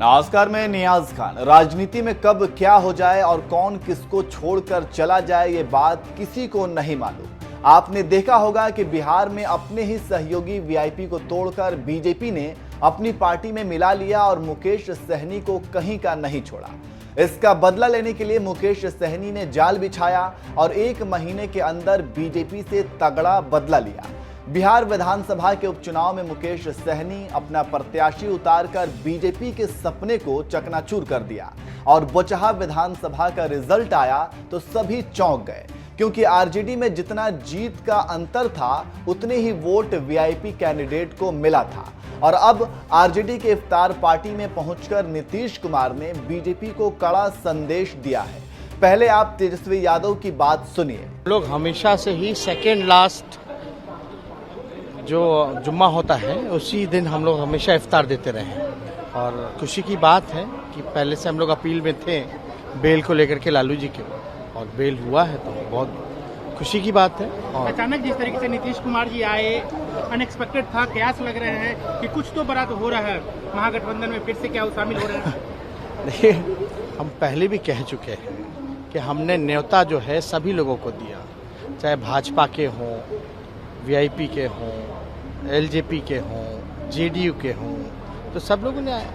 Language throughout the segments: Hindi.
नमस्कार, मैं नियाज खान। राजनीति में कब क्या हो जाए और कौन किसको छोड़कर चला जाए, ये बात किसी को नहीं मालूम। आपने देखा होगा कि बिहार में अपने ही सहयोगी वीआईपी को तोड़कर बीजेपी ने अपनी पार्टी में मिला लिया और मुकेश सहनी को कहीं का नहीं छोड़ा। इसका बदला लेने के लिए मुकेश सहनी ने जाल बिछाया और 1 महीने के अंदर बीजेपी से तगड़ा बदला लिया। बिहार विधानसभा के उपचुनाव में मुकेश सहनी अपना प्रत्याशी उतारकर बीजेपी के सपने को चकनाचूर कर दिया और बोचहा विधानसभा का रिजल्ट आया तो सभी चौंक गए, क्योंकि आरजेडी में जितना जीत का अंतर था उतने ही वोट वीआईपी कैंडिडेट को मिला था। और अब आरजेडी के इफ्तार पार्टी में पहुंचकर नीतीश कुमार ने बीजेपी को कड़ा संदेश दिया है। पहले आप तेजस्वी यादव की बात सुनिए। लोग हमेशा से ही सेकेंड लास्ट जो जुम्मा होता है उसी दिन हम लोग हमेशा इफ्तार देते रहे हैं और खुशी की बात है कि पहले से हम लोग अपील में थे बेल को लेकर के लालू जी के, और बेल हुआ है तो बहुत खुशी की बात है। और अचानक जिस तरीके से नीतीश कुमार जी आए, अनएक्सपेक्टेड था। कयास लग रहे हैं कि कुछ तो बड़ा तो हो रहा है, महागठबंधन में फिर से क्या वो शामिल हो रहे हैं? देखिए, हम पहले भी कह चुके हैं कि हमने न्योता जो है सभी लोगों को दिया, चाहे भाजपा के हों, वीआईपी के हों, एलजेपी के हों, जेडीयू के हों, तो सब लोगों ने आया।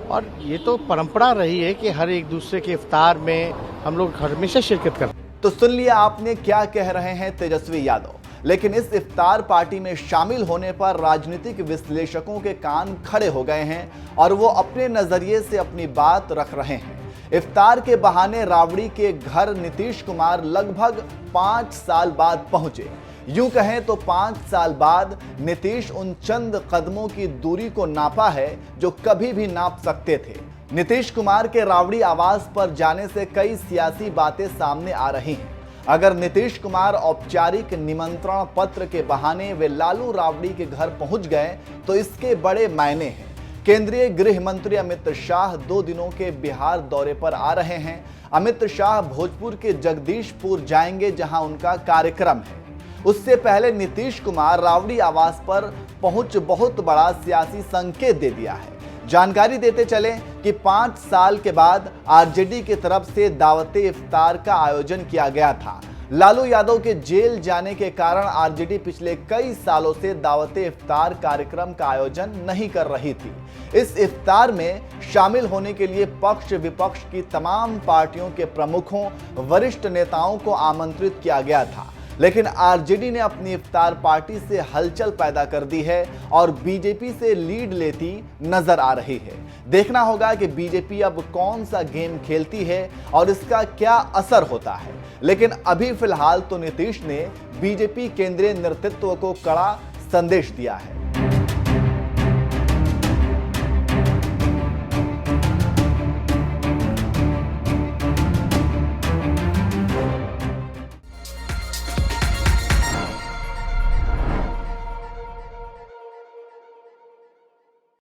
और ये तो परंपरा रही है कि हर एक दूसरे के इफ्तार में हम लोग हमेशा शिरकत करते हैं। तो सुन लिया आपने क्या कह रहे हैं तेजस्वी यादव। लेकिन इस इफ्तार पार्टी में शामिल होने पर राजनीतिक विश्लेषकों के कान खड़े हो गए हैं और वो अपने नजरिए से अपनी बात रख रहे हैं। इफ्तार के बहाने राबड़ी के घर नीतीश कुमार लगभग 5 साल बाद पहुंचे। यूं कहें तो 5 साल बाद नीतीश उन चंद कदमों की दूरी को नापा है जो कभी भी नाप सकते थे। नीतीश कुमार के राबड़ी आवास पर जाने से कई सियासी बातें सामने आ रही हैं। अगर नीतीश कुमार औपचारिक निमंत्रण पत्र के बहाने वे लालू राबड़ी के घर पहुंच गए तो इसके बड़े मायने हैं। केंद्रीय गृह मंत्री अमित शाह 2 दिनों के बिहार दौरे पर आ रहे हैं। अमित शाह भोजपुर के जगदीशपुर जाएंगे, जहां उनका कार्यक्रम है। उससे पहले नीतीश कुमार राबड़ी आवास पर पहुंच बहुत बड़ा सियासी संकेत दे दिया है। जानकारी देते चले कि 5 साल के बाद आरजेडी की तरफ से दावते इफ्तार का आयोजन किया गया था। लालू यादव के जेल जाने के कारण आरजेडी पिछले कई सालों से दावते इफ्तार कार्यक्रम का आयोजन नहीं कर रही थी। इस इफ्तार में शामिल होने के लिए पक्ष विपक्ष की तमाम पार्टियों के प्रमुखों, वरिष्ठ नेताओं को आमंत्रित किया गया था। लेकिन आरजेडी ने अपनी इफ्तार पार्टी से हलचल पैदा कर दी है और बीजेपी से लीड लेती नजर आ रही है। देखना होगा कि बीजेपी अब कौन सा गेम खेलती है और इसका क्या असर होता है। लेकिन अभी फिलहाल तो नीतीश ने बीजेपी केंद्रीय नेतृत्व को कड़ा संदेश दिया है।